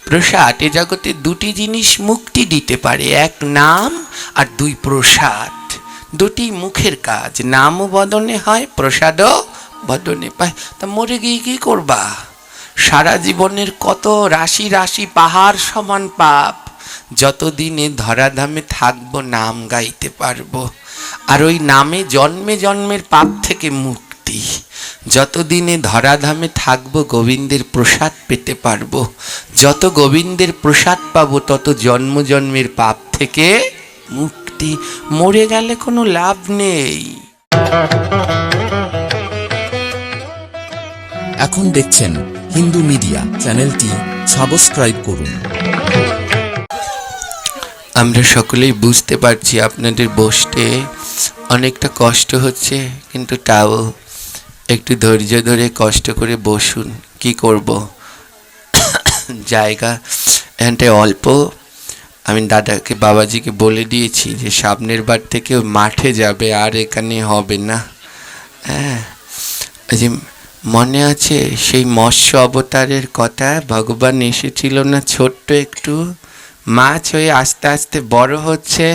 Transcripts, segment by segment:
প্রসাদ এ জগতে দুটি জিনিস মুক্তি দিতে পারে, এক নাম আর দুই প্রসাদ। দুটি মুখের কাজ, নামও বদনে হয়, প্রসাদও বদনে পায়। তা মরে গিয়ে কি করবা? সারা জীবনের কত রাশি রাশি পাহাড় সমান পাপ, যতদিনে ধরাধামে থাকবো নাম গাইতে পারবো। আর ওই নামে জন্মে জন্মের পাপ থেকে মুক্তি। যতদিনে ধরাধামে থাকবো গোবিন্দের প্রসাদ পেতে পারবো। যত গোবিন্দের প্রসাদ পাবো তত জন্ম জন্মের পাপ থেকে মুক্তি। মরে গেলে কোনো লাভ নেই। এখন দেখছেন হিন্দু মিডিয়া, চ্যানেলটি সাবস্ক্রাইব করুন। আমরা সকলেই বুঝতে পারছি আপনাদের বসতে অনেকটা কষ্ট হচ্ছে, কিন্তু তাও একটু ধৈর্য ধরে কষ্ট করে বসুন। কি করব, জায়গা এখানটায় অল্প। আমি দাদাকে বাবাজিকে বলে দিয়েছি যে সামনের বার থেকে মাঠে যাবে, আর এখানে হবে না। হ্যাঁ, যে মনে আছে সেই মৎস্য অবতারের কথা, ভগবান এসেছিল না ছোট্ট একটু মাছ হয়ে আস্তে আস্তে বড় হচ্ছে।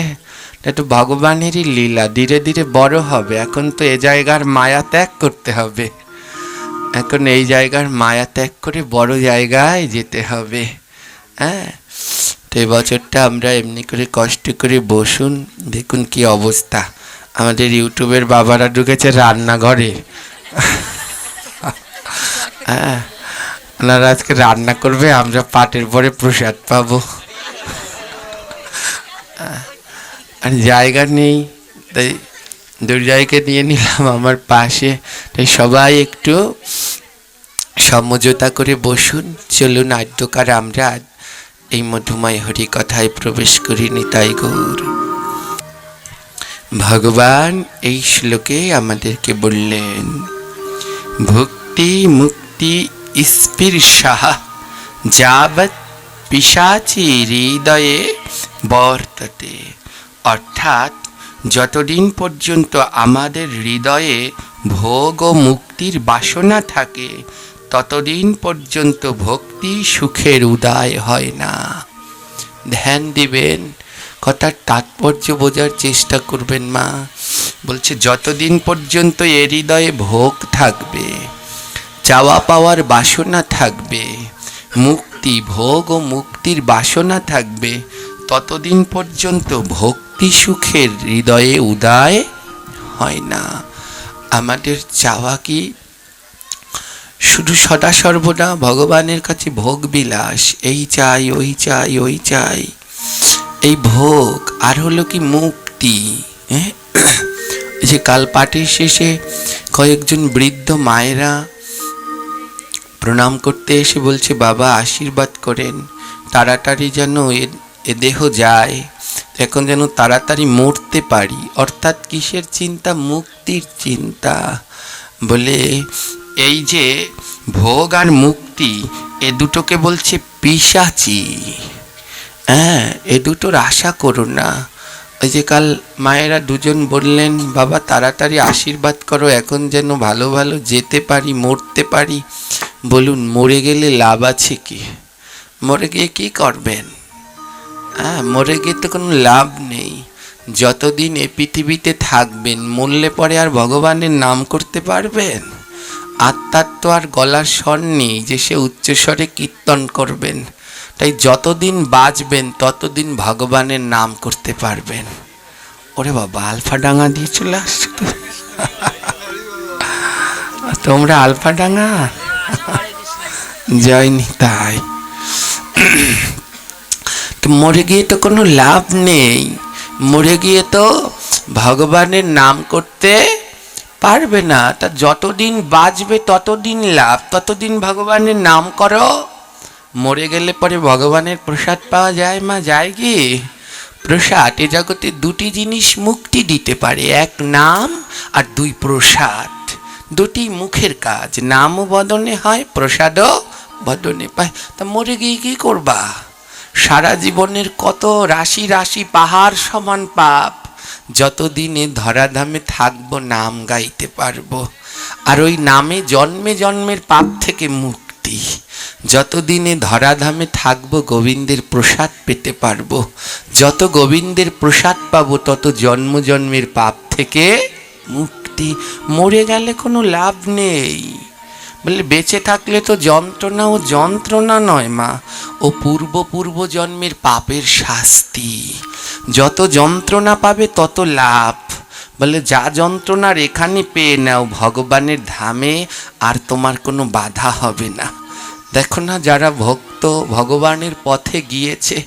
এটা তো ভগবানেরই লীলা, ধীরে ধীরে বড় হবে। এখন তো এ জায়গার মায়া ত্যাগ করতে হবে, এখন এই জায়গার মায়া ত্যাগ করে বড় জায়গায় যেতে হবে। হ্যাঁ, তো এই বছরটা আমরা এমনি করে কষ্ট করে বসুন, দেখুন কি অবস্থা। আমাদের ইউটিউবের বাবারা ঢুকেছে রান্নাঘরে। হ্যাঁ, ওনারা আজকে রান্না করবে, আমরা পাটের পরে প্রসাদ পাবো। আর জায়গা নেই, তাই দুর্জয়কে নিয়ে নিলাম আমার পাশে। তাই সবাই একটু সমঝোতা করে বসুন। চলুন আদ্যকার আমরা এই মধুময় হরি কথায় প্রবেশ করি। নিতাই গৌর। ভগবান এই শ্লোকে আমাদেরকে বললেন, ভক্তি মুক্তি স্পৃশাঃ যাবৎ পিশাচী হৃদয়ে বর্ততে। অর্থাৎ যতদিন পর্যন্ত আমাদের হৃদয়ে ভোগ ও মুক্তির বাসনা থাকে, ততদিন পর্যন্ত ভক্তি সুখের উদয় হয় না। ধ্যান দিবেন, কথার তাৎপর্য বোঝার চেষ্টা করবেন। মা বলছে যতদিন পর্যন্ত এ হৃদয়ে ভোগ থাকবে, চাওয়া পাওয়ার বাসনা থাকবে, মুক্তি ভোগ ও মুক্তির বাসনা থাকবে, ততদিন পর্যন্ত ভক্তি সুখের হৃদয়ে উদয় হয় না। আমাদের চাওয়া কি শুধু সদা সর্বদা ভগবানের কাছে ভোগ বিলাস, এই চাই ওই চাই ওই চাই, এই ভোগ। আর হলো কি মুক্তি। হ্যাঁ, যে কাল পাঠের শেষে কয়েকজন বৃদ্ধ মায়েরা প্রণাম করতে এসে বলছে, বাবা আশীর্বাদ করেন, তাড়াতাড়ি যেন এ দেহ যায়, এখন যেন তাড়াতাড়ি মরতে পারি। অর্থাৎ কিসের চিন্তা? মুক্তির চিন্তা। বলে এই যে ভোগ আর মুক্তি, এ দুটোকে বলছে পিশাচী। হ্যাঁ, এ দুটোর আশা করো না। ওই যে কাল মায়েরা দুজন বললেন, বাবা তাড়াতাড়ি আশীর্বাদ করো, এখন যেন ভালো ভালো যেতে পারি, মরতে পারি। বলুন, মরে গেলে লাভ আছে কি? মরে গিয়ে কি করবেন? হ্যাঁ, মরে গিয়ে তো কোনো লাভ নেই। যতদিন এ পৃথিবীতে থাকবেন, মরলে পরে আর ভগবানের নাম করতে পারবেন? আত্মার তো আর গলার স্বর নেই যে সে উচ্চস্বরে কীর্তন করবেন। তাই যতদিন বাঁচবেন ততদিন ভগবানের নাম করতে পারবেন। ওরে বাবা, আলফাডাঙ্গা দিয়ে চলে আসছো তোমরা, আলফাডাঙ্গা। জয়নি। তাই তো মরে গিয়ে তো কোনো লাভ নেই, মরে গিয়ে তো ভগবানের নাম করতে পারবে না। তা যতদিন বাঁচবে ততদিন লাভ, ততদিন ভগবানের নাম করো। মরে গেলে পরে ভগবানের প্রসাদ পাওয়া যায়। মা, যায় কি? প্রসাদ এ জগতে দুটি জিনিস মুক্তি দিতে পারে, এক নাম আর দুই প্রসাদ। দুটি মুখের কাজ, নামও বদনে হয়, প্রসাদও বদনে পায়। তা মরে গিয়ে কি করবা? সারা জীবনের কত রাশি রাশি পাহাড় সমান পাপ, যতদিনে ধরাধামে থাকবো নাম গাইতে পারবো। আর ওই নামে জন্মে জন্মের পাপ থেকে মুক্তি। শাস্তি। যতদিনে ধরাধামে থাকবো গোবিন্দের প্রসাদ পেতে পারবো, যত গোবিন্দের প্রসাদ পাবো তত জন্ম জন্মের পাপ থেকে মুক্তি। মরে গেলে কোনো লাভ নেই। বলে বেঁচে থাকলে তো যন্ত্রণা, ও যন্ত্রণা নয় মা, ও পূর্ব জন্মের পাপের শাস্তি। যত যন্ত্রণা পাবে তত লাভ। বলে যা যন্ত্রণার এখানে পেয়ে নাও, ভগবানের ধামে আর তোমার কোনো বাধা হবে না। দেখো না, যারা ভক্ত ভগবানের পথে গিয়েছে,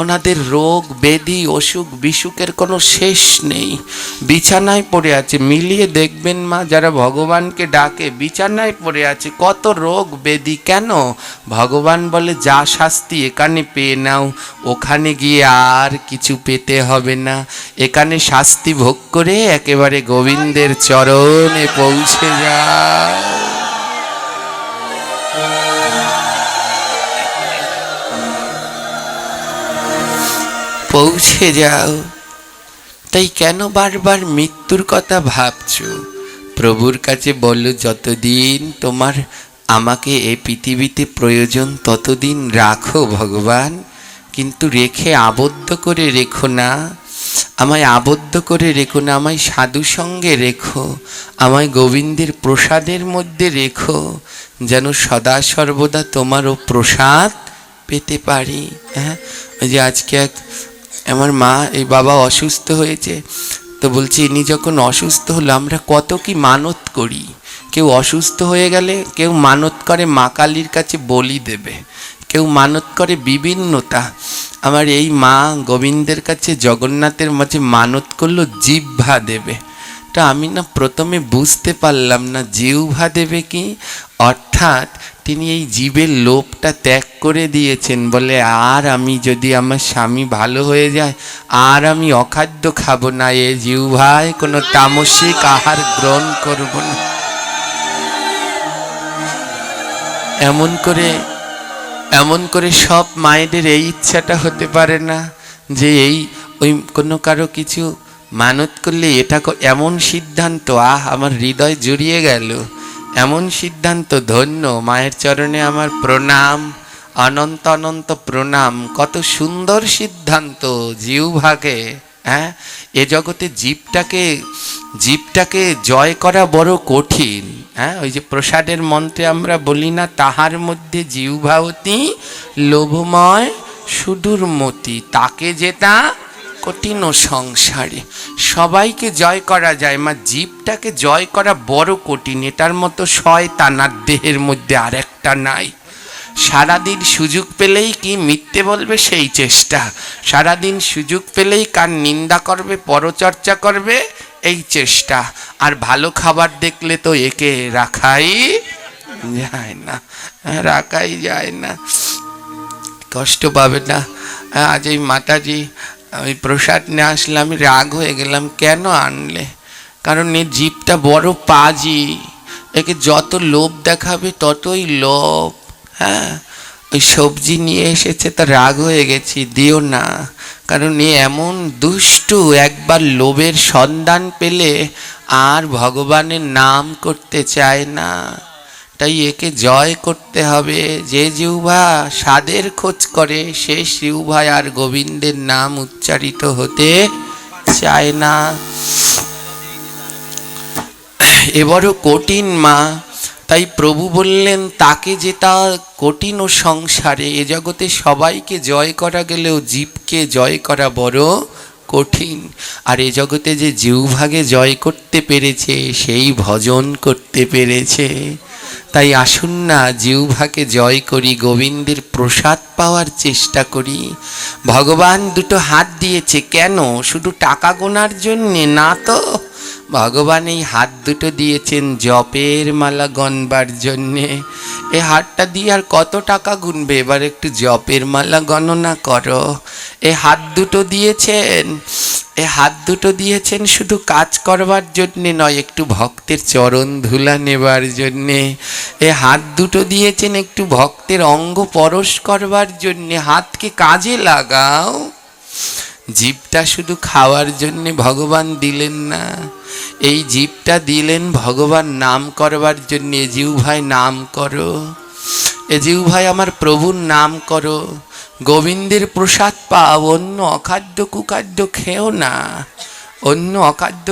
ওনাদের রোগ ব্যাধি অসুখ বিসুখের কোনো শেষ নেই। বিছানায় পড়ে আছে, মিলিয়ে দেখবেন মা, যারা ভগবানকে ডাকে বিছানায় পড়ে আছে, কত রোগ ব্যাধি। কেন? ভগবান বলে যা শাস্তি এখানে পেয়ে নাও, ওখানে গিয়ে আর কিছু পেতে হবে না। এখানে শাস্তি ভোগ করে একেবারে গোবিন্দের চরণে পৌঁছে যাও। পৌঁছে যাও। তাই কেন বারবার মৃত্যুর কথা ভাবছো? প্রভুর কাছে বলো, যতদিন তোমার আমাকে এই পৃথিবীতে প্রয়োজন ততদিন রাখো ভগবান, কিন্তু রেখে আবদ্ধ করে রেখো না। আমায় আবদ্ধ করে রেখো না, আমায় সাধু সঙ্গে রেখো, আমায় গোবিন্দের প্রসাদের মধ্যে রেখো, যেন সদা সর্বদা তোমারও প্রসাদ পেতে পারি। হ্যাঁ, ওই যে আজকে আমার মা, এই বাবা অসুস্থ হয়েছে, তো বলছি ইনি যখন অসুস্থ হলো আমরা কত কি মানত করি। কেউ অসুস্থ হয়ে গেলে কেউ মানত করে মা কালীর কাছে বলি দেবে, কেউ মানত করে বিভিন্নতা। আমার এই মা গোবিন্দের কাছে জগন্নাথের মাঝে মানত করলো জিহ্বা দেবে। তা আমি না প্রথমে বুঝতে পারলাম না জিহ্বা দেবে কি, অর্থাৎ তিনি এই জীবের লোভটা ত্যাগ করে দিয়েছেন। বলে আর আমি যদি আমার স্বামী ভালো হয়ে যায় আর আমি অখাদ্য খাবো না, এ জিহ্বায় কোনো তামসিক আহার গ্রহণ করব না। এমন করে সব মায়েদের এই ইচ্ছাটা হতে পারে না যে এই ওই কোনো কারো কিছু মানত করলে এটা এমন সিদ্ধান্ত, আমার হৃদয় জুড়িয়ে গেল। এমন সিদ্ধান্ত, ধন্য মায়ের চরণে আমার প্রণাম, অনন্ত অনন্ত প্রণাম। কত সুন্দর সিদ্ধান্ত জিহ্বাকে, হ্যাঁ, এ জগতে জীবটাকে জয় করা বড় কঠিন। হ্যাঁ, ওই যে প্রসাদের মন্ত্রে আমরা বলি না, তাহার মধ্যে জিহ্বা অতি লোভময় সুদূর মতি, তাকে যেতা কঠিন ও সংসারে। সবাইকে জয় করা যায়, মা জীবটাকে জয় করা বড় কঠিন। এটার মতো শয়তানার দেহের মধ্যে আর একটা নাই। সারাদিন সুযোগ পেলেই কি মিথ্যে বলবে সেই চেষ্টা, সারাদিন সুযোগ পেলেই কার নিন্দা করবে, পরচর্চা করবে এই চেষ্টা। আর ভালো খাবার দেখলে তো একে রাখাই যায় না, রাখাই যায় না। কষ্ট পাবে না? আজ এই মাতাজি আমি প্রসাদ নিয়ে আসলাম, আমি রাগ হয়ে গেলাম, কেন আনলে? কারণ এর জীবটা বড় পাজি, একে যত লোভ দেখাবে ততই লোভ। হ্যাঁ, ওই সবজি নিয়ে এসেছে, তা রাগ হয়ে গেছি, দিও না। কারণ এ এমন দুষ্টু, একবার লোভের সন্ধান পেলে আর ভগবানের নাম করতে চায় না। তাই একে জয় করতে হবে। যে জিহ্বা স্বাদের খোঁজ করে সে জিহ্বায় আর গোবিন্দের নাম উচ্চারিত হতে চায় না। এবারও কঠিন মা, তাই প্রভু বললেন তাকে যেতা কঠিন ও সংসারে। এ জগতে সবাইকে জয় করা গেলেও জীবকে জয় করা বড় কঠিন। আর এ জগতে যে জিহ্বাকে জয় করতে পেরেছে সেই ভজন করতে পেরেছে। তাই আসুন না জিহ্বাকে জয় করি, গোবিন্দের প্রসাদ পাওয়ার চেষ্টা করি। ভগবান দুটো হাত দিয়েছে কেন? শুধু টাকা গোনার জন্যে না তো। ভগবান এই হাত দুটো দিয়েছেন জপের মালা গণবার জন্যে। এই হাতটা দিয়ে আর কত টাকা গুনবে? এবার একটু জপের মালা গণনা করো। এই হাত দুটো দিয়েছেন শুধু কাজ করবার জন্যে নয়, একটু ভক্তের চরণ ধুলা নেবার জন্যে। এই হাত দুটো দিয়েছেন একটু ভক্তের অঙ্গ পরশ করবার জন্যে। হাতকে কাজে লাগাও। জীবটা শুধু খাওয়ার জন্যে ভগবান দিলেন না, এই জীবটা দিলেন ভগবান নাম করবার জন্যে। জিহ্বায় নাম করো, এ জিহ্বাই আমার প্রভুর নাম করো, গোবিন্দের প্রসাদ পাও, অন্য অখাদ্য কুখাদ্য খেও না, অন্য অখাদ্য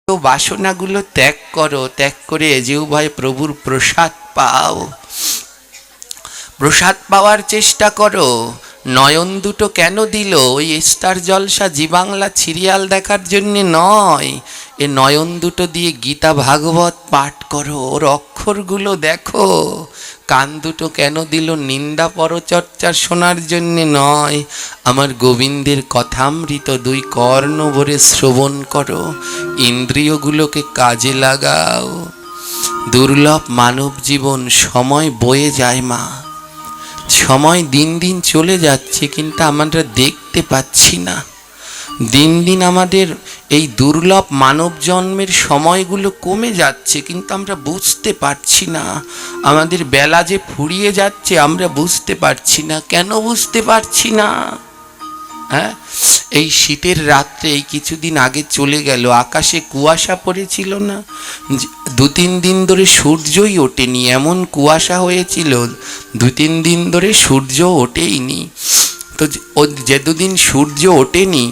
বাসনাগুলো ত্যাগ করো, ত্যাগ করে এ জিহ্বাই প্রভুর প্রসাদ পাও, প্রসাদ পাওয়ার চেষ্টা করো। নয়ন দুটো কেন দিল? ওই স্টার জলসা জি বাংলা সিরিয়াল দেখার জন্যে নয়, এ নয়ন দুটো দিয়ে গীতা ভাগবত পাঠ করো, ওর অক্ষরগুলো দেখো। কান দুটো কেন দিল? নিন্দা পরচর্চা শোনার জন্যে নয়, আমার গোবিন্দের কথামৃত দুই কর্ণ ভরে শ্রবণ করো, ইন্দ্রিয়গুলোকে কাজে লাগাও। দুর্লভ মানব জীবন, সময় বয়ে যায় মা, সময় দিন দিন চলে যাচ্ছে কিন্তু আমরা দেখতে পাচ্ছি না। দিন দিন আমাদের এই দুর্লভ মানব জন্মের সময়গুলো কমে যাচ্ছে কিন্তু আমরা বুঝতে পারছি না। আমাদের বেলা যে ফুরিয়ে যাচ্ছে আমরা বুঝতে পারছি না। কেন বুঝতে পারছি না? হ্যাঁ, এই শীতের রাত্রে এই কিছুদিন আগে চলে গেল, আকাশে কুয়াশা পড়েছিল না, 2-3 দিন ধরে সূর্যই ওঠেনি, এমন কুয়াশা হয়েছিল 2-3 দিন ধরে সূর্য ওঠেইনি। তো ও যে দুদিন সূর্য ওঠেনি,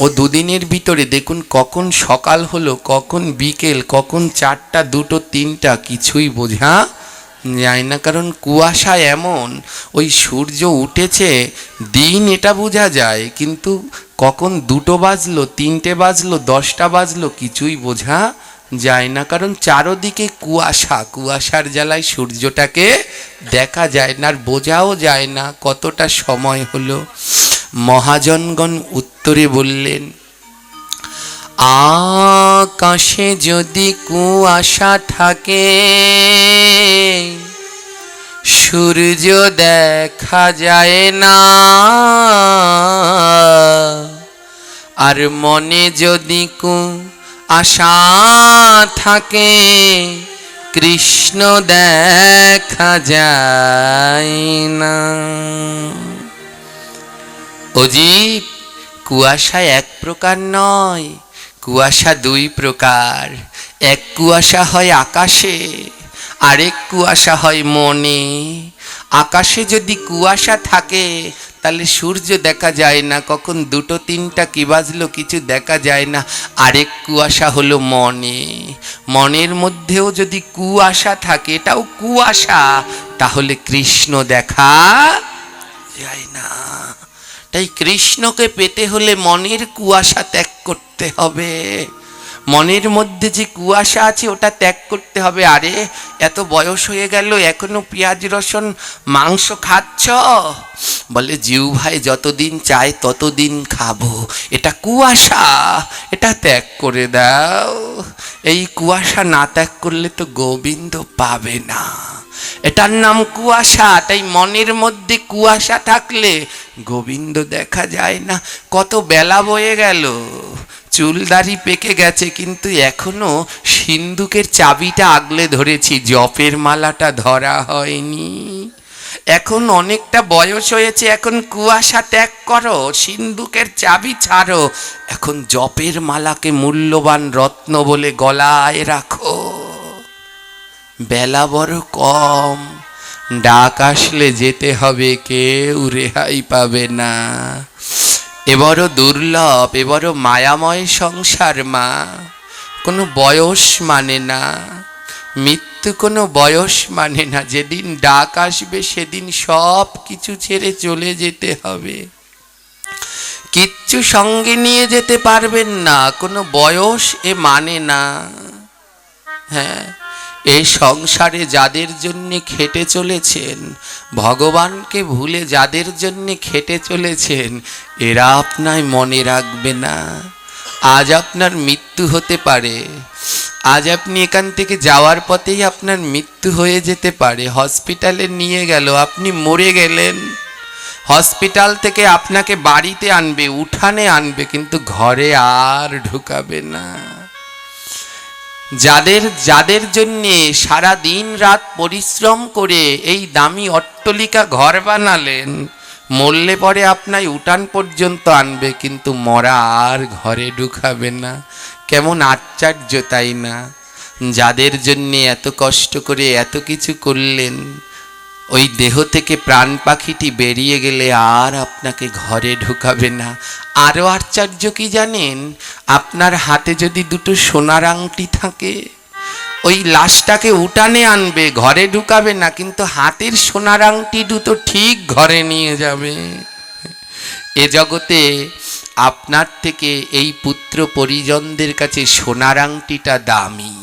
ও দুদিনের ভিতরে দেখুন কখন সকাল হলো, কখন বিকেল, কখন 4টা 2টো 3টা কিছুই বোঝা যায় না। কারণ কুয়াশা এমন, ওই সূর্য উঠেছে দিন এটা বোঝা যায় কিন্তু কখন 2টো বাজলো, 3টে বাজলো, 10টা বাজলো কিছুই বোঝা যায় না। কারণ চারদিকে কুয়াশা, কুয়াশার জ্বালায় সূর্যটাকে দেখা যায় না আর বোঝাও যায় না কতটা সময় হলো। মহাজনগণ উত্তরে বললেন, আকাশে যদি কুয়াশা থাকে সূর্য দেখা যায় না, আর মনে যদি কুয়াশা থাকে কৃষ্ণ দেখা যায় না। অজীব, কুয়াশা এক প্রকার নয়, কুয়াশা 2 প্রকার। এক কুয়াশা হয় আকাশে, আরেক কুয়াশা হয় মনে। আকাশে যদি কুয়াশা থাকে তাহলে সূর্য দেখা যায় না, কখন 2টো 3টা কি বাজলো কিছু দেখা যায় না। আরেক কুয়াশা হলো মনে, মনের মধ্যেও যদি কুয়াশা থাকে, এটাও কুয়াশা, তাহলে কৃষ্ণ দেখা যায় না। তাই কৃষ্ণকে পেতে হলে মনের কুয়াশা ত্যাগ করতে হবে, মনের মধ্যে যে কুয়াশা আছে ওটা ত্যাগ করতে হবে। আরে এত বয়স হয়ে গেল এখনো পেঁয়াজ রসুন মাংস খাচ্ছ? বলে জিহ্বায় যতদিন চায় ততদিন খাবো, এটা কুয়াশা, এটা ত্যাগ করে দাও। এই কুয়াশা না ত্যাগ করলে তো গোবিন্দ পাবে না, এটার নাম কুয়াশা। তাই মনের মধ্যে কুয়াশা থাকলে গোবিন্দ দেখা যায় না। কত বেলা বয়ে গেল, চুলদাড়ি পেকে গেছে কিন্তু এখনো সিন্দুকের চাবিটা আগলে ধরেছি, জপের মালাটা ধরা হয়নি। এখন অনেকটা বয়স হয়েছে, এখন কুয়াশা ত্যাগ করো, সিন্দুকের চাবি ছাড়ো, এখন জপের মালাকে মূল্যবান রত্ন বলে গলায় রাখো। বেলা বড় কম, ডাক আসলে যেতে হবে, কেউ রেহাই পাবে না। এ বড় দুর্লভ, এ বড় মায়াময় সংসার মা। কোনো বয়স মানে না, মৃত্যু কোনো বয়স মানে না। যেদিন ডাক আসবে সেদিন সব কিছু ছেড়ে চলে যেতে হবে, কিচ্ছু সঙ্গে নিয়ে যেতে পারবেন না, কোনো বয়স এ মানে না। হ্যাঁ, এই সংসারে যাদের জন্যে খেটে চলেছেন, ভগবানকে ভুলে যাদের জন্যে খেটে চলেছেন, এরা আপনায় মনে রাখবে না। আজ আপনার মৃত্যু হতে পারে, আজ আপনি এখান থেকে যাওয়ার পথেই আপনার মৃত্যু হয়ে যেতে পারে। হসপিটালে নিয়ে গেল, আপনি মরে গেলেন, হসপিটাল থেকে আপনাকে বাড়িতে আনবে, উঠানে আনবে, কিন্তু ঘরে আর ঢুকাবে না। যাদের জন্যে সারা দিন রাত পরিশ্রম করে এই দামি অট্টালিকা ঘর বানালেন, মরলে পরে আপনার উঠান পর্যন্ত আনবে কিন্তু মরা আর ঘরে ঢুকাবে না। কেমন আশ্চর্য তাই না? যাদের জন্যে এত কষ্ট করে এত কিছু করলেন, ওই দেহ থেকে প্রাণ পাখিটি বেরিয়ে গেলে আর আপনাকে ঘরে ঢুকাবে না। আরও আশ্চর্য কি জানেন, আপনার হাতে যদি দুটো সোনার আংটি থাকে, ওই লাশটাকে উঠানে আনবে, ঘরে ঢুকাবে না, কিন্তু হাতের সোনার আংটি দুটো ঠিক ঘরে নিয়ে যাবে। এ জগতে আপনার থেকে এই পুত্র পরিজনদের কাছে সোনার আংটিটা দামি।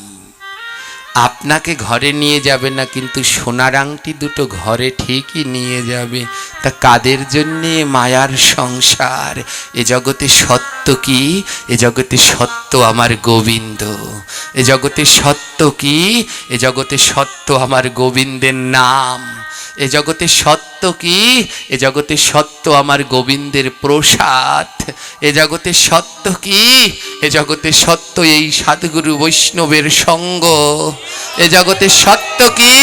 আপনাকে ঘরে নিয়ে যাবে না, কিন্তু সোনার আংটি দুটো ঘরে ঠিকই নিয়ে যাবে। তা কাদের জন্যে মায়ার সংসার? এ জগতে সত্য কি? এ জগতে সত্য আমার গোবিন্দ। এ জগতে সত্য কি? এ জগতে সত্য আমার গোবিন্দের নাম। এ জগতে সত্য কি? এ জগতে সত্য আমার গোবিন্দের প্রসাদ। এ জগতে সত্য কি? এ জগতে সত্য এই সাধুগুরু বৈষ্ণবের সঙ্গ। এ জগতে সত্য কি?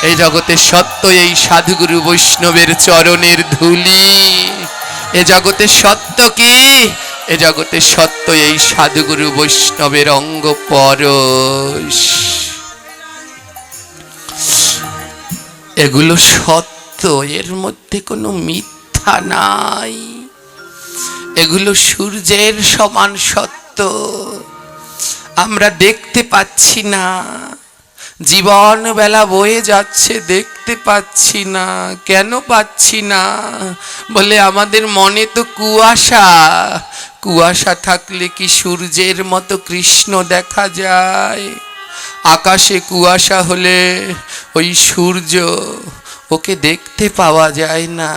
এই জগতে সত্য এই সাধুগুরু বৈষ্ণবের চরণের ধুলি। এ জগতে সত্য কি? এ জগতে সত্য এই সাধুগুরু বৈষ্ণবের অঙ্গ পরশ। এগুলো সত্য, এর মধ্যে কোনো মিথ্যা নাই। এগুলো সূর্যের সমান সত্য। আমরা দেখতে পাচ্ছি না, জীবন বেলা বয়ে যাচ্ছে, দেখতে পাচ্ছি না। কেন পাচ্ছি না? বলে আমাদের মনে তো কুয়াশা। কুয়াশা থাকলে কি সূর্যের মতো কৃষ্ণ দেখা যায়? আকাশে কুয়াশা হলে ওই সূর্য, ওকে দেখতে পাওয়া যায় না।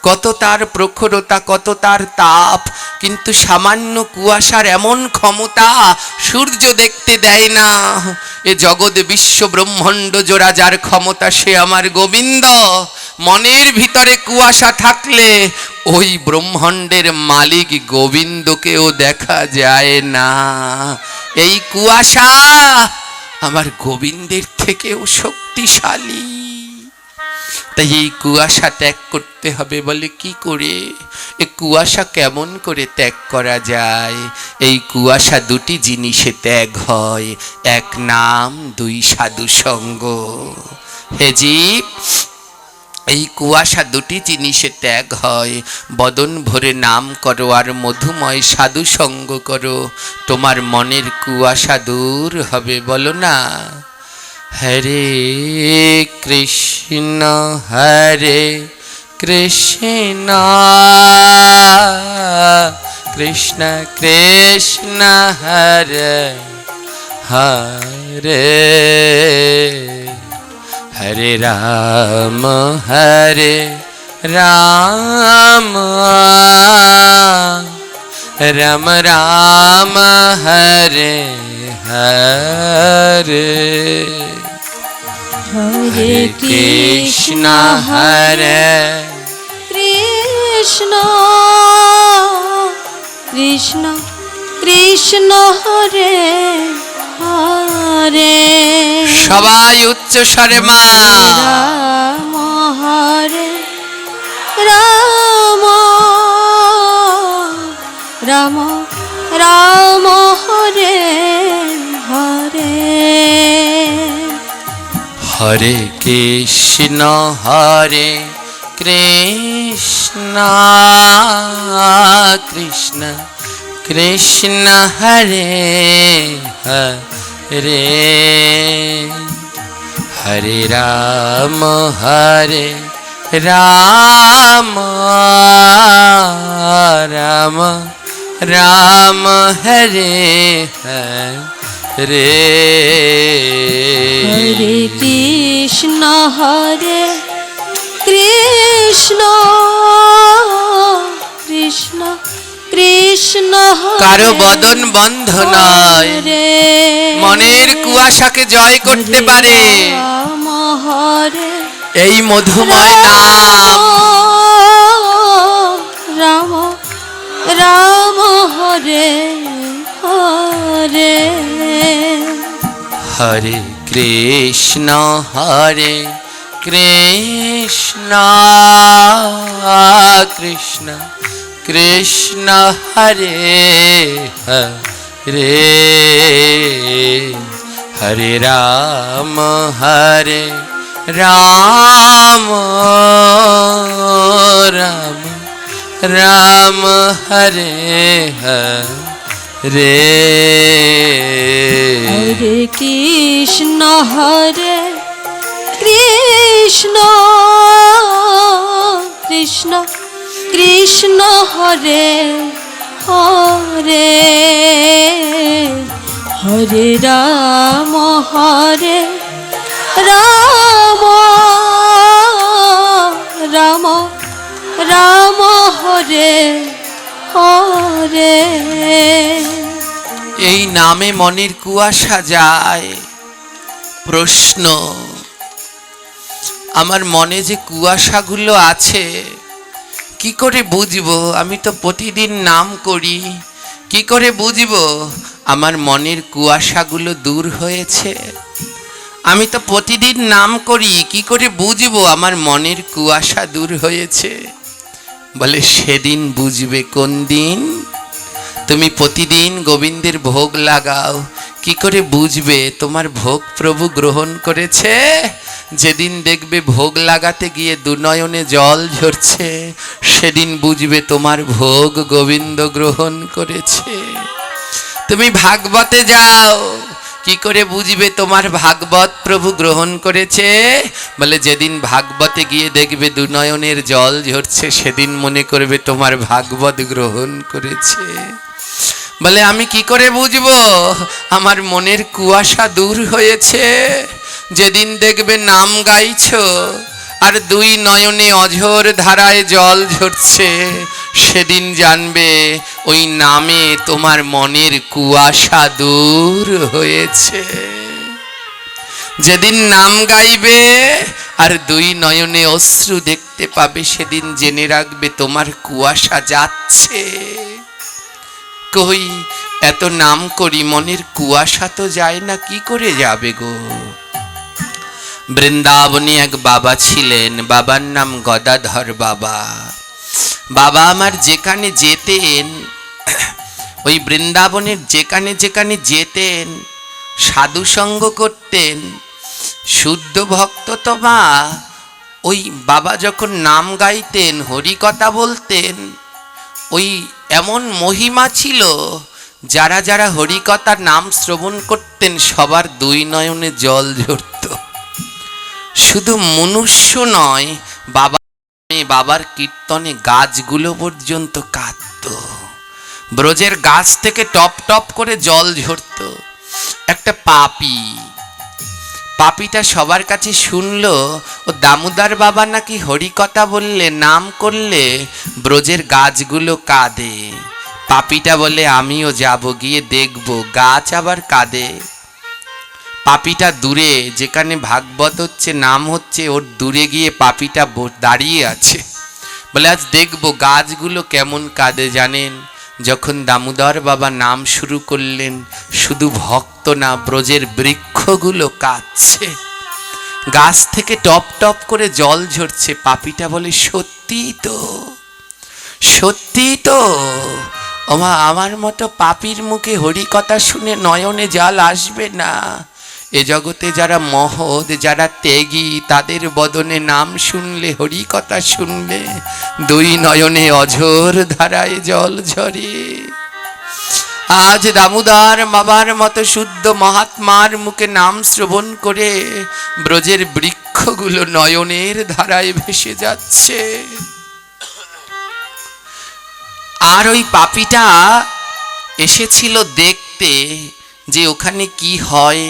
কত তার প্রখরতা, কত তার তাপ, কিন্তু সামান্য কুয়াশার এমন ক্ষমতা, সূর্য দেখতে দেয় না। এ জগৎ বিশ্ব ব্রহ্মাণ্ড জোড়া যার ক্ষমতা, সে আমার গোবিন্দ। মনের ভিতরে কুয়াশা থাকলে ওই ব্রহ্মাণ্ডের মালিক গোবিন্দকেও দেখা যায় না। এই কুয়াশা আমার গোবিন্দের থেকেও শক্তিশালী। তাই এই কুয়াশা ত্যাগ করতে হবে। বলে কি করে? এই কুয়াশা কেমন করে ত্যাগ করা যায়? এই কুয়াশা দুটি জিনিসে ত্যাগ হয়, এক নাম, দুই সাধু সঙ্গ। হে জীব, এই কুয়াশা দুটি জিনিসে ত্যাগ হয়। বদন ভরে নাম করো আর মধুময় সাধু সঙ্গ করো, তোমার মনের কুয়াশা দূর হবে। বলো না, হরে কৃষ্ণ হরে কৃষ্ণ কৃষ্ণ কৃষ্ণ হরে হরে, হরে রাম হরে রাম, রাম রাম হরে হরে, হরে কৃষ্ণ হরে কৃষ্ণ কৃষ্ণ কৃষ্ণ হরে হরে। সবাই উচ্চ স্বরে মা। রাম হরে রাম, রাম রাম হরে হরে, হরে কৃষ্ণ হরে কৃষ্ণ কৃষ্ণ কৃষ্ণ হরে হরে, হরে রাম হরে রাম, রাম রাম হরে হরে, হরে কৃষ্ণ হরে কৃষ্ণ কৃষ্ণ কৃষ্ণ হরে। কারো বদন বন্ধ নয়, মনের কুয়াশাকে জয় করতে পারে রাম হরে এই মধুময় নাম। রাম রাম হরে হরে, হরে কৃষ্ণ হরে কৃষ্ণ কৃষ্ণ কৃষ্ণ হরে হরে, হরে রাম হরে রাম রাম রাম হরে হরে হরে কৃষ্ণ কৃষ্ণ কৃষ্ণ হরে হরে হরে রাম রাম রাম রাম হরে হরে। এই নামে মনের কুয়াশা যায়। প্রশ্ন, আমার মনে যে কুয়াশাগুলো আছে কি করে বুঝবো? আমি তো প্রতিদিন নাম করি, কি করে বুঝবো আমার মনের কুয়াশাগুলো দূর হয়েছে? আমি তো প্রতিদিন নাম করি, কি করে বুঝবো আমার মনের কুয়াশা দূর হয়েছে? বলে সেদিন বুঝবে। কোন দিন? তুমি প্রতিদিন গোবিন্দের ভোগ লাগাও, কি করে বুঝবে তোমার ভোগ প্রভু গ্রহণ করেছে? যেদিন দেখবে ভোগ লাগাতে গিয়ে দুনয়নে জল ঝরছে, সেদিন বুঝবে তোমার ভোগ গোবিন্দ গ্রহণ করেছে। তুমি ভাগবতে যাও, কি করে বুঝবে তোমার ভাগবত প্রভু গ্রহণ করেছে? বলে যেদিন ভাগবতে গিয়ে দেখবে দুনয়নের জল ঝরছে, সেদিন মনে করবে তোমার ভাগবত গ্রহণ করেছে। বলে আমি কি করে বুঝবো আমার মনের কুয়াশা দূর হয়েছে? যেদিন দেখবে নাম গাইছো আর দুই নয়নে অঝোর ধারায় জল ঝরছে, সেদিন জানবে ওই নামে তোমার মনের কুয়াশা দূর হয়েছে। যেদিন নাম গাইবে আর দুই নয়নে অশ্রু দেখতে পাবে, সেদিন জেনে রাখবে তোমার কুয়াশা যাচ্ছে। কই এত নাম করি, মনের কুয়াশা তো যায় না, কি করে যাবে গো? বৃন্দাবনে এক বাবা ছিলেন, বাবার নাম গদাধর বাবা। বাবা আমার যেখানে যেতেন, ওই বৃন্দাবনের যেখানে যেখানে যেতেন সাধু সঙ্গ করতেন। শুদ্ধ ভক্ত তো মা, ওই বাবা যখন নাম গাইতেন, হরি কথা বলতেন, ওই এমন মহিমা ছিল, যারা যারা হরিকথার নাম শ্রবণ করতেন সবার দুই নয়নে জল ঝরত। শুধু মনুষ্য নয়, বাবার কীর্তনে গাছগুলো পর্যন্ত কাঁদত। ব্রজের গাছ থেকে টপ টপ করে জল ঝরত। একটা পাপীটা সবার কাছে শুনলো ও দামোদর বাবা নাকি হরিকথা বললে, নাম করলে ব্রজের গাছগুলো কাঁদে। পাপীটা বলে আমিও যাব, গিয়ে দেখব গাছ আবার কাঁদে। পাপীটা দূরে, যেখানে ভাগবত হচ্ছে নাম হচ্ছে, ওর দূরে গিয়ে পাপীটা দাঁড়িয়ে আছে। বলে আজ দেখব গাছগুলো কেমন কাঁদে। জানেন, যখন দামোদর বাবা নাম শুরু করলেন, শুধু ভক্ত না, ব্রজের বৃক্ষগুলো কাঁদছে, গাছ থেকে টপ টপ করে জল ঝরছে। পাপীটা বলে সত্যি তো, সত্যি তো। ওমা, আমার মতো পাপীর মুখে হরিকথা শুনে নয়নে জল আসবে না? এ জগতে যারা মহৎ, যারা ত্যাগী, তাদের বদনে নাম শুনলে, হরিকথা শুনলে দুই নয়নে অঝোর ধারায় জল ঝরে। আজ দামোদর বাবার মতো শুদ্ধ মহাত্মার মুখে নাম শ্রবণ করে ব্রজের বৃক্ষগুলো নয়নের ধারায় ভেসে যাচ্ছে। আর ওই পাপীটা এসেছিল দেখতে যে ওখানে কি হয়।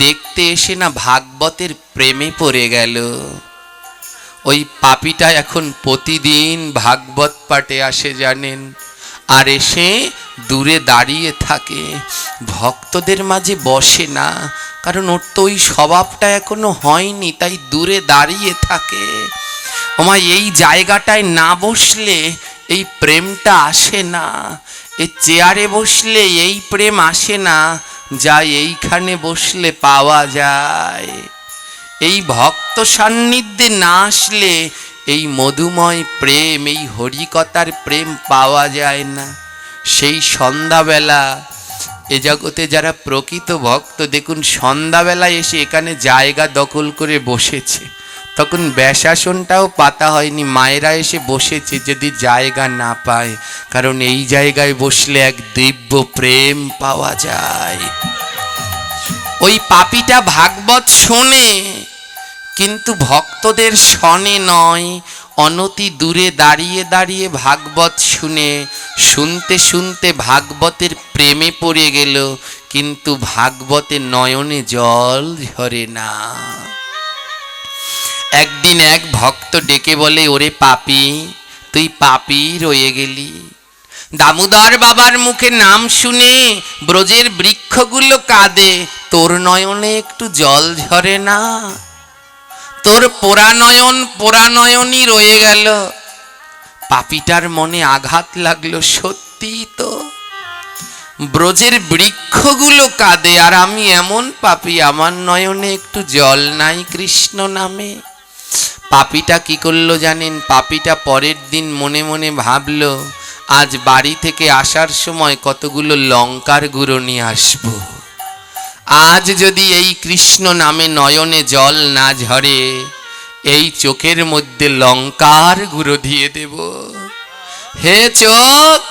দেখতে এসে না ভাগবতের প্রেমে পড়ে গেল। ওই পাপীটা এখন প্রতিদিন ভাগবত পাঠে আসে, জানেন, আর এসে দূরে দাঁড়িয়ে থাকে, ভক্তদের মাঝে বসে না, কারণ ওর তো ওই স্বভাবটা এখনো হয়নি, তাই দূরে দাঁড়িয়ে থাকে। ওমা, এই জায়গাটায় না বসলে এই প্রেমটা আসে না। এই চেয়ারে বসলে এই প্রেম আসে না, যা এইখানে বসলে পাওয়া যায়। এই ভক্ত সান্নিধ্যে না আসলে এই মধুময় প্রেম, এই হরিকথার প্রেম পাওয়া যায় না। সেই সন্ধ্যাবেলা, এ জগতে যারা প্রকৃত ভক্ত দেখুন সন্ধ্যাবেলায় এসে এখানে জায়গা দখল করে বসেছে। তখন ব্যাসাসনটাও পাতা হয়নি, মায়েরা এসে বসেছে যদি জায়গা না পায়, কারণ এই জায়গায় বসলে এক দিব্য প্রেম পাওয়া যায়। ওই পাপীটা ভাগবত শোনে, কিন্তু ভক্তদের শনে নয়, অনতি দূরে দাঁড়িয়ে দাঁড়িয়ে ভাগবত শুনে, শুনতে শুনতে ভাগবতের প্রেমে পড়ে গেল, কিন্তু ভাগবতের নয়নে জল ঝরে না। একদিন এক ভক্ত ডেকে বলে, ওরে পাপী, তুই পাপী রয়ে গেলি। দামোদর বাবার মুখে নাম শুনে ব্রজের বৃক্ষগুলো কাঁদে, তোর নয়নে একটু জল ঝরে না? তোর পোড়ানয়নই রয়ে গেল। পাপীটার মনে আঘাত লাগলো, সত্যি তো, ব্রজের বৃক্ষগুলো কাঁদে, আর আমি এমন পাপী, আমার নয়নে একটু জল নাই কৃষ্ণ নামে। পাপীটা কি করলো জানেন? পাপীটা পরের দিন মনে মনে ভাবলো, আজ বাড়ি থেকে আসার সময় কতগুলো লঙ্কার গুঁড়ো নিয়ে আসবো। আজ যদি এই কৃষ্ণ নামে নয়নে জল না ঝরে, এই চোখের মধ্যে লঙ্কার গুঁড়ো দিয়ে দেব। হে চোখ,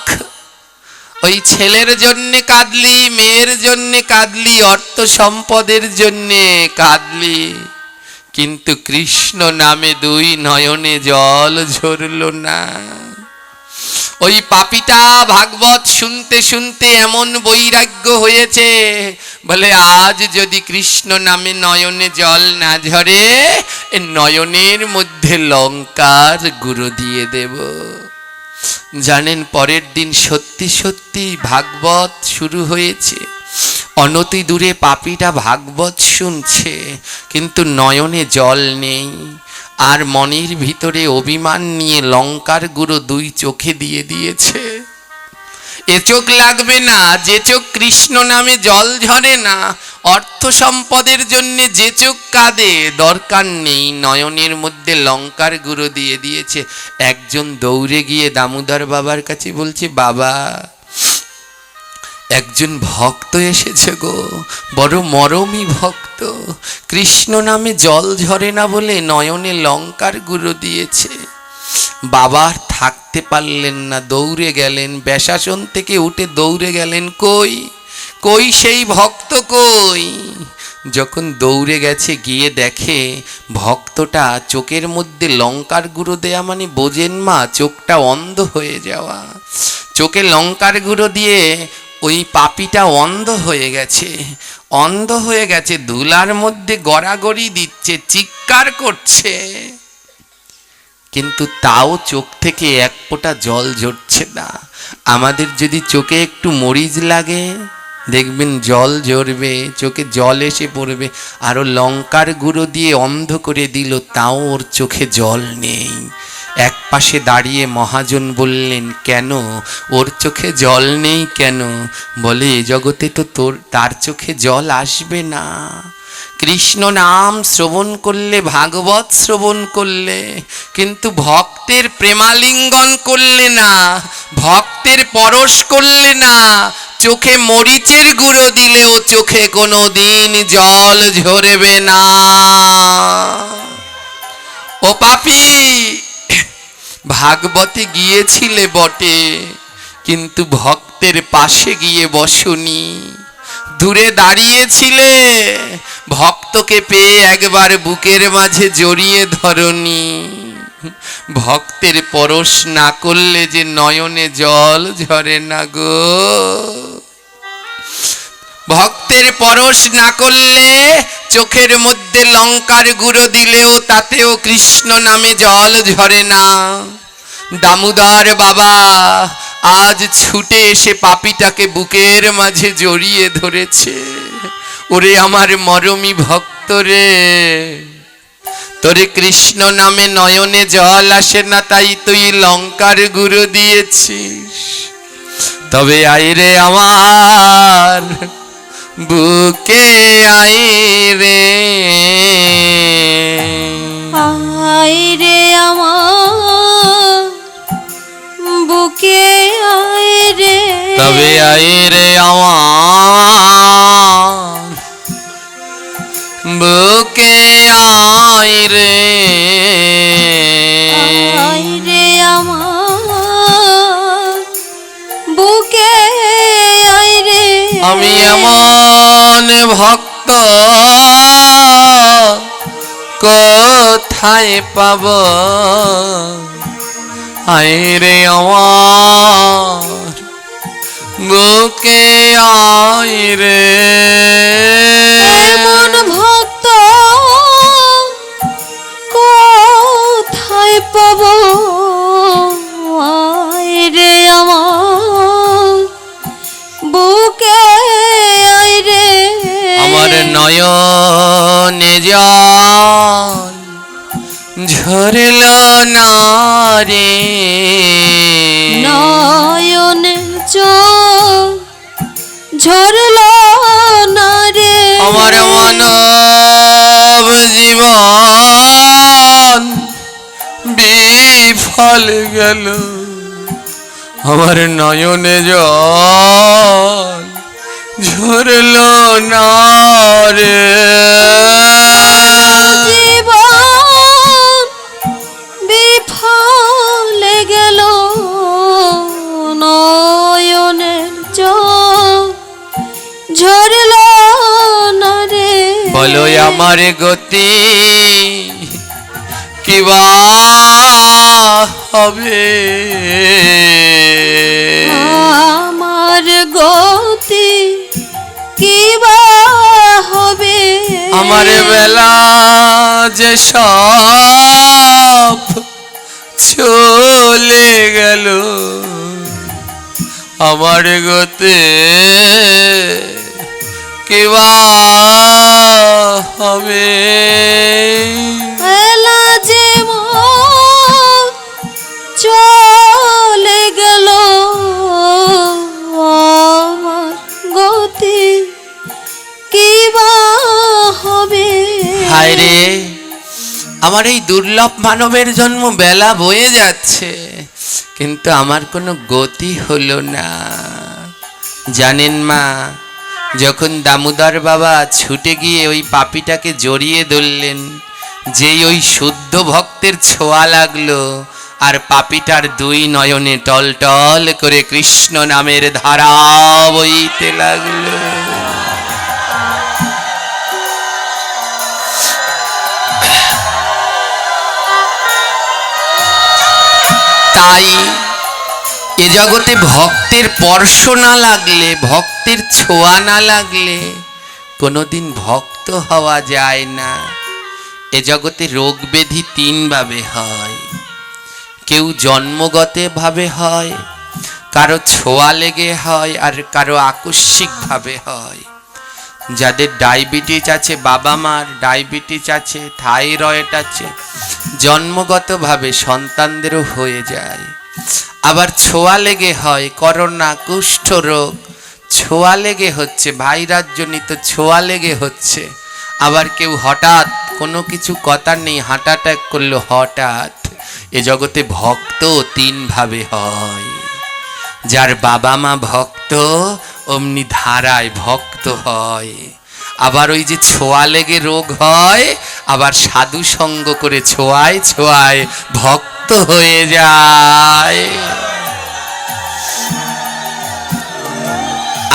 ওই ছেলের জন্যে কাঁদলি, মেয়ের জন্যে কাঁদলি, অর্থ সম্পদের জন্যে কাঁদলি, কিন্তু কৃষ্ণ নামে দুই নয়নে জল ঝরল না। ওই পাপীটা ভাগবত শুনতে শুনতে এমন বৈরাগ্য হয়েছে, বলে আজ যদি কৃষ্ণ নামে নয়নে জল না ঝরে, নয়নের মধ্যে লঙ্কার গুঁড়ো দিয়ে দেব। জানেন, পরের দিন সত্যি সত্যি ভাগবত শুরু হয়েছে। অনতি দূরে পাপীটা ভাগবত শুনছে, কিন্তু নয়নে জল নেই, আর মনের ভিতরে অভিমান নিয়ে লঙ্কার গুঁড়ো দুই চোখে দিয়ে দিয়েছে। এ চোখ লাগবে না, যে চোখ কৃষ্ণ নামে জল ঝরে না, অর্থ সম্পদের জন্য যে চোখ কাঁদে, দরকার নেই, নয়নের মধ্যে লঙ্কার গুঁড়ো দিয়ে দিয়েছে। একজন দৌড়ে গিয়ে দামোদর বাবার কাছে বলছে, বাবা, একজন ভক্ত এসেছে গো, বড় মরমী ভক্ত, কৃষ্ণ নামে জল ঝরে না বলে নয়নে লঙ্কার গুঁড়ো দিয়েছে। বাবা থাকতে পারলেন না, দৌড়ে গেলেন, ব্যাসাসন থেকে উঠে দৌড়ে গেলেন, কই কই সেই ভক্ত কই? যখন দৌড়ে গেছে, গিয়ে দেখে ভক্তটা চোখের মধ্যে লঙ্কার গুঁড়ো দেয়া মানে বোঝেন মা, চোখটা অন্ধ হয়ে যাওয়া। চোখে লঙ্কার গুঁড়ো দিয়ে ওই পাপীটা অন্ধ হয়ে গেছে, অন্ধ হয়ে গেছে, ধুলার মধ্যে গড়াগড়ি দিচ্ছে, চিৎকার করছে, কিন্তু তাও চোখ থেকে এক ফোঁটা জল ঝরছে না। আমাদের যদি চোখে একটু মরিচ লাগে, দেখবেন জল ঝরবে, চোখে জল এসে পড়বে। আরও লঙ্কার গুঁড়ো দিয়ে অন্ধ করে দিল, তাও ওর চোখে জল নেই। এক পাশে দাঁড়িয়ে মহাজন বললেন, কেন ওর চোখে জল নেই কেন? বলে, এ জগতে তো তার চোখে জল আসবে না। কৃষ্ণ নাম শ্রবণ করলে, ভাগবত শ্রবণ করলে, কিন্তু ভক্তের প্রেমালিঙ্গন করলে না, ভক্তের পরশ করলে না, চোখে মরিচের গুঁড়ো দিলেও চোখে কোনো দিন জল ঝরবে না। ও পাপী, ভাগবতে গিয়েছিলে বটে, কিন্তু ভক্তের পাশে গিয়ে বসনি, দূরে দাঁড়িয়েছিলে, ভক্তকে পেয়ে একবার বুকের মাঝে জড়িয়ে ধরনি। ভক্তের পরশ না করলে যে নয়নে জল ঝরে না গো। ভক্তের পরশ না করলে চোখের মধ্যে লঙ্কার গুঁড়ো দিলেও তাতেও কৃষ্ণ নামে জল ঝরে না। দামোদর বাবা আজ ছুটে এসে পাপীটাকে বুকের মাঝে জড়িয়ে ধরেছে। ওরে আমার মরমী ভক্ত রে, তোরে কৃষ্ণ নামে নয়নে জল আসে না, তাই তুই লঙ্কার গুঁড়ো দিয়েছিস। তবে আয় রে আমার বুকে, আয় রে, আয় রে আমার বুকে, আয় রে, তবে আয় রে আমার বুকে, আয় রে। আমি এমন ভক্ত কোথায় পাব, আইরে আমার বুকে আইরে। এমন ভক্ত কোথায় পাবো, আয় রে আমার বুকে আয় রে। আমার নয়নে জল ঝরল না রে, নয়নে চোখ ঝরল না রে। আমার মানব জীবন বিফল গেল, আমার নয়নে জল ঝরল না রে। জীবন বিফলে গেল, নয়নের চোখ ঝরল না রে। বলো আমার গতি কিবা হবে, আমার গতি কিবা হবে। আমার বেলা যে সব চলে গেল, আমার গতি কিবা হবে। এলা যে মোর চলে গেল, আমার গতি কিবা হবে। হায় রে, আমার এই দুর্লভ মানবের জন্ম, বেলা বয়ে যাচ্ছে কিন্তু আমার কোনো গতি হলো না। জানেন মা, যখন দামোদর বাবা ছুটে গিয়ে ওই পাপীটাকে জড়িয়ে ধরলেন, যেই ওই শুদ্ধ ভক্তের ছোঁয়া লাগলো আর পাপীটার দুই নয়নে টলটল করে কৃষ্ণ নামের ধারা বইতে লাগলো। তাই এ জগতে ভক্তের স্পর্শ না লাগলে, ভক্তের ছোঁয়া না লাগলে কোনোদিন ভক্ত হওয়া যায় না। এ জগতে রোগ ব্যাধি তিনভাবে হয়। কেউ জন্মগতভাবে হয়, কারো ছোঁয়া লেগে হয়, আর কারো আকস্মিকভাবে হয়। যাদের ডায়াবেটিস আছে, বাবা মার ডায়াবেটিস আছে, থাইরয়েড আছে, জন্মগতভাবে সন্তানদেরও হয়ে যায়। আবার ছোঁয়া লেগে হয়, করোনা, কুষ্ঠ রোগ ছোঁয়া লেগে হচ্ছে, ভাইরাস জনিত ছোঁয়া লেগে হচ্ছে। আবার কেউ হঠাৎ কোনো কিছু কথা নেই, হার্ট অ্যাটাক করলো হঠাৎ। এ জগতে ভক্ত তিনভাবে হয়। যার বাবা মা ভক্ত অমনি ধারায় ভক্ত হয়। আবার ওই যে ছোঁয়া লেগে রোগ হয়, আবার সাধু সঙ্গ করে ছোঁয়ায় ছোঁয়ায় ভক্ত হয়ে যায়।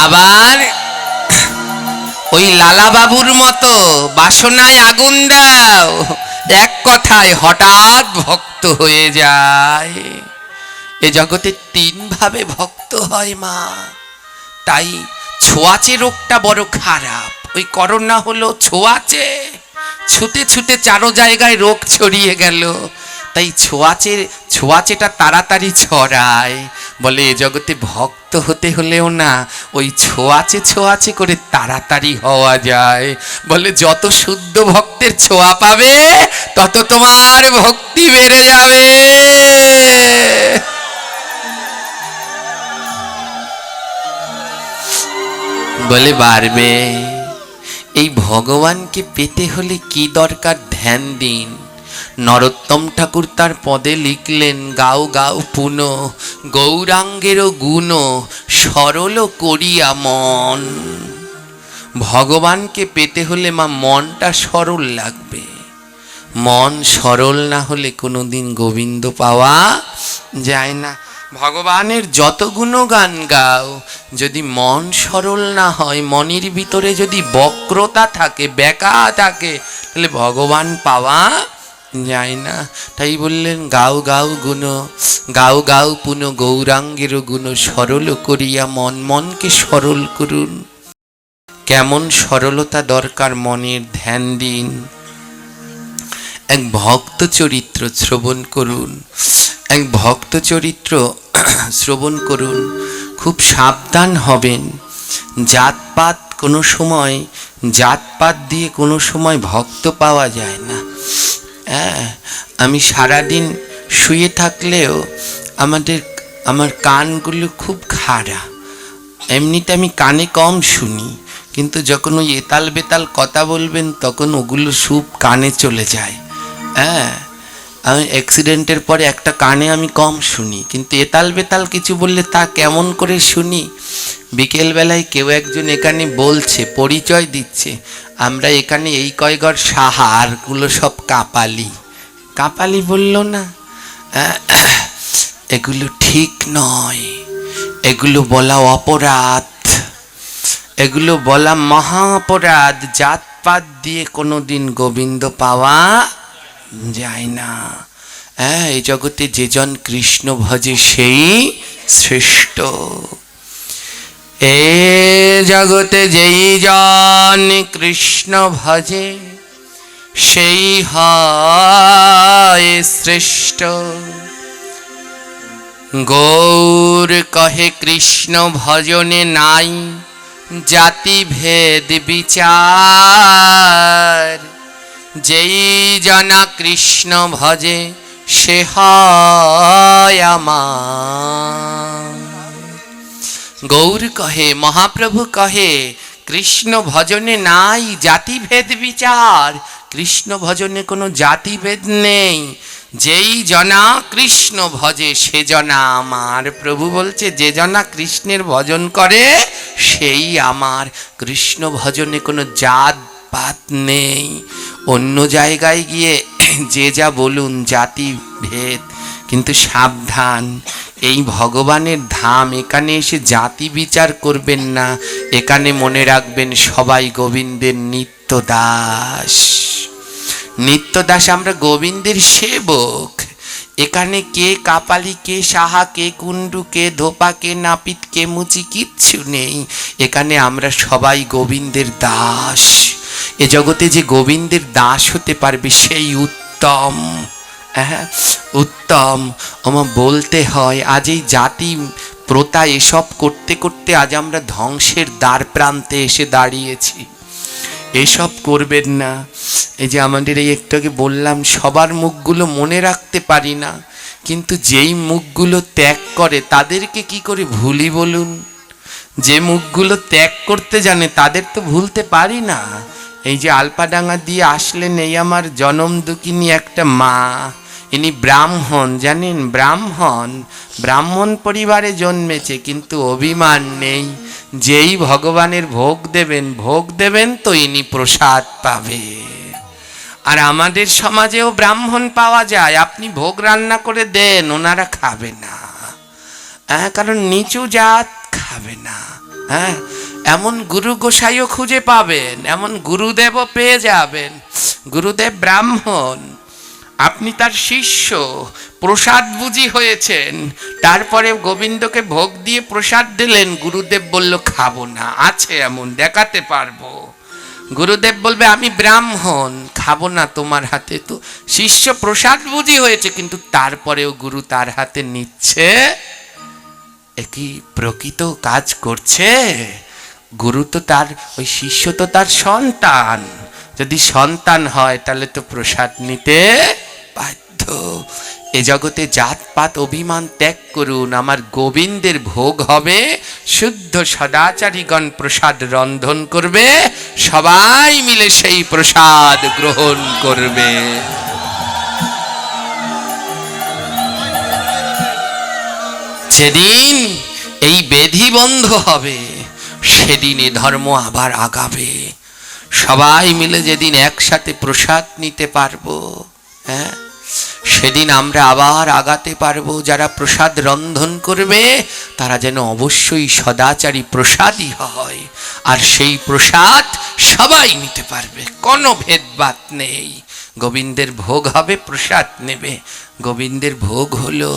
আবার ওই লালা বাবুর মতো বাসনায় আগুন দাও, এক কথায় হঠাৎ ভক্ত হয়ে যায়। এ জগতে তিনভাবে ভক্ত হয় মা। তাই ছোঁয়াচে রোগটা বড় খারাপ। ওই করোনা হলো ছোঁয়াচে, ছুটে ছুটে চারো জায়গায় রোগ ছড়িয়ে গেল। তাই ছোঁয়াচেটা তাড়াতাড়ি ছড়ায়। বলে এ জগতে ভক্ত হতে হলেও না, ওই ছোঁয়াচে করে তাড়াতাড়ি হওয়া যায়। বলে যত শুদ্ধ ভক্তের ছোঁয়া পাবে, তত তোমার ভক্তি বেড়ে যাবে। বলে বাড়বে। এই ভগবানকে পেতে হলে কি দরকার, ধ্যান দিন। নরোত্তম ঠাকুর তার পদে লিখলেন, গাও গাও পুন গৌরাঙ্গেরও গুণ সরল করিয়া মন। ভগবানকে পেতে হলে মা মনটা সরল লাগবে। মন সরল না হলে কোনোদিন গোবিন্দ পাওয়া যায় না। ভগবানের যত গুণগান গাও, যদি মন সরল না হয়, মনের ভিতরে যদি বক্রতা থাকে, ব্যাকা থাকে, তাহলে ভগবান পাওয়া যায় না। তাই বললেন গাও গাও গুণ, গাও গাও পুন গৌরাঙ্গের গুণ, সরল করিয়া মন, মনকে সরল করুন। কেমন সরলতা দরকার মনের, ধ্যান দিন। এক ভক্ত চরিত্র শ্রবণ করুন, এক ভক্ত চরিত্র শ্রবণ করুন। খুব সাবধান হবেন। জাতপাত কোনো সময়, জাতপাত দিয়ে কোনো সময় ভক্ত পাওয়া যায় না। হ্যাঁ, আমি সারাদিন শুয়ে থাকলেও আমার কানগুলো খুব খারাপ। এমনিতে আমি কানে কম শুনি, কিন্তু যখন ওই এতাল বেতাল কথা বলবেন তখন ওগুলো সব কানে চলে যায়। হ্যাঁ, আমি অ্যাক্সিডেন্টের পরে একটা কানে আমি কম শুনি, কিন্তু এতাল বেতাল কিছু বললে তা কেমন করে শুনি। বিকেলবেলায় কেউ একজন এখানে বলছে, পরিচয় দিচ্ছে, আমরা এখানে এই কয়গর সাহা, আরগুলো সব কাপালি। কাপালি বলল না, এগুলো ঠিক নয়, এগুলো বলা অপরাধ, এগুলো বলা মহা অপরাধ। জাতপাত দিয়ে কোনোদিন গোবিন্দ পাওয়া যায় না। হ্যাঁ, এই জগতে যেজন কৃষ্ণ ভজে সেই শ্রেষ্ঠ। এ জগতে যেই জন কৃষ্ণ ভজে সেই হয় শ্রেষ্ঠ। গৌর কহে কৃষ্ণ ভজনে নাই জাতি ভেদ বিচার, যেই জনা কৃষ্ণ ভজে সে হয় আমার। গৌর কহে, মহাপ্রভু কহে, কৃষ্ণ ভজনে নাই জাতিভেদ বিচার। কৃষ্ণ ভজনে কোনো জাতিভেদ নেই। যেই জনা কৃষ্ণ ভজে সে জনা আমার। প্রভু বলছে যে জনা কৃষ্ণের ভজন করে সেই আমার। কৃষ্ণ ভজনে কোনো জাত পাত নেই। অন্য জায়গায় গিয়ে যে যা বলুন জাতি ভেদ, কিন্তু সাবধান, এই ভগবানের ধাম, এখানে এসে জাতি বিচার করবেন না। এখানে মনে রাখবেন সবাই গোবিন্দের নিত্য দাস। নিত্য দাস, আমরা গোবিন্দের সেবক। এখানে কে কাপালি, কে সাহা, কে কুণ্ডু, কে ধোপা, কে নাপিত, কে মুচি, কিচ্ছু নেই। এখানে আমরা সবাই গোবিন্দের দাস। এ জগতে যে গোবিন্দের দাস হতে পারবে সেই উত্তম। হ্যাঁ, উত্তম। আমার বলতে হয়, আজ এই জাতি প্রথা এসব করতে করতে আজ আমরা ধ্বংসের দ্বার প্রান্তে এসে দাঁড়িয়েছি। এসব করবেন না। এই যে আমাদের এই একটু আগে বললাম, সবার মুখগুলো মনে রাখতে পারি না, কিন্তু যেই মুখগুলো ত্যাগ করে তাদেরকে কি করে ভুলি বলুন? যে মুখগুলো ত্যাগ করতে জানে তাদের তো ভুলতে পারি না। এই যে আলপাডাঙ্গা দিয়ে আসলেন, এই আমার জনম দুঃখিনী একটা মা, ইনি ব্রাহ্মণ, জানেন, ব্রাহ্মণ, ব্রাহ্মণ পরিবারে জন্মেছে, কিন্তু অভিমান নেই। যেই ভগবানের ভোগ দেবেন তো ইনি প্রসাদ পাবে। আর আমাদের সমাজেও ব্রাহ্মণ পাওয়া যায়, আপনি ভোগ রান্না করে দেন, ওনারা খাবে না। হ্যাঁ, কারণ নিচু জাত খাবে না। হ্যাঁ, এমন গুরু গোসাইও খুঁজে পাবেন, এমন গুরুদেবও পেয়ে যাবেন। গুরুদেব ব্রাহ্মণ, আপনি তার শিষ্য, প্রসাদ বুঝি হয়েছেন, তারপরে গোবিন্দকে ভোগ দিয়ে প্রসাদ দিলেন, গুরুদেব বলল খাবো না। আছে এমন, দেখাতে পারবো। গুরুদেব বলবে আমি ব্রাহ্মণ, খাবো না তোমার হাতে। তো শিষ্য প্রসাদ বুঝি হয়েছে, কিন্তু তারপরেও গুরু তার হাতে নিচ্ছে। একই প্রকৃত কাজ করছে। গুরু তো তার, ওই শিষ্য তো তার সন্তান। যদি সন্তান হয় তাহলে তো প্রসাদ নিতে বাধ্য। এ জগতে জাতপাত অভিমান ত্যাগ করুন, আমার গোবিন্দের ভোগ হবে। শুদ্ধ সদাচারীগণ প্রসাদ রন্ধন করবে, সবাই মিলে সেই প্রসাদ গ্রহণ করবে। যেদিন এই বেধি বন্ধ হবে সেদিন এ ধর্ম আবার আগাবে। সবাই মিলে যেদিন একসাথে প্রসাদ নিতে পারবো, হ্যাঁ, সেদিন আমরা আবার আগাতে পারবো। যারা প্রসাদ রন্ধন করবে তারা যেন অবশ্যই সদাচারী প্রসাদই হয়, আর সেই প্রসাদ সবাই নিতে পারবে, কোনো ভেদভাত নেই। গোবিন্দের ভোগ হবে, প্রসাদ নেবে। গোবিন্দের ভোগ হলো।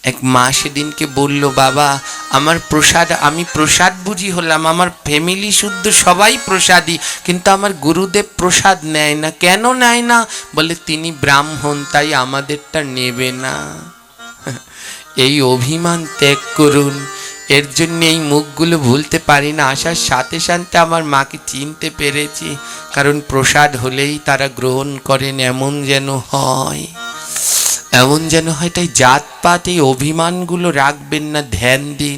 এক মা সেদিনকে বলল, বাবা আমার প্রসাদ, আমি প্রসাদ বুঝি হলাম, আমার ফ্যামিলি শুদ্ধ সবাই প্রসাদী, কিন্তু আমার গুরুদেব প্রসাদ নেয় না। কেন নেয় না? বলে তিনি ব্রাহ্মণ, তাই আমাদেরটা নেবে না। এই অভিমান ত্যাগ করুন। এর জন্য এই মুখগুলো ভুলতে পারি না। আসার সাথে সাথে আমার মাকে চিনতে পেরেছি, কারণ প্রসাদ হলেই তারা গ্রহণ করেন, এমন যেন হয়, এমন যেন হয়। তাই জাতপাত এই অভিমানগুলো রাখবেন না, ধ্যান দিন।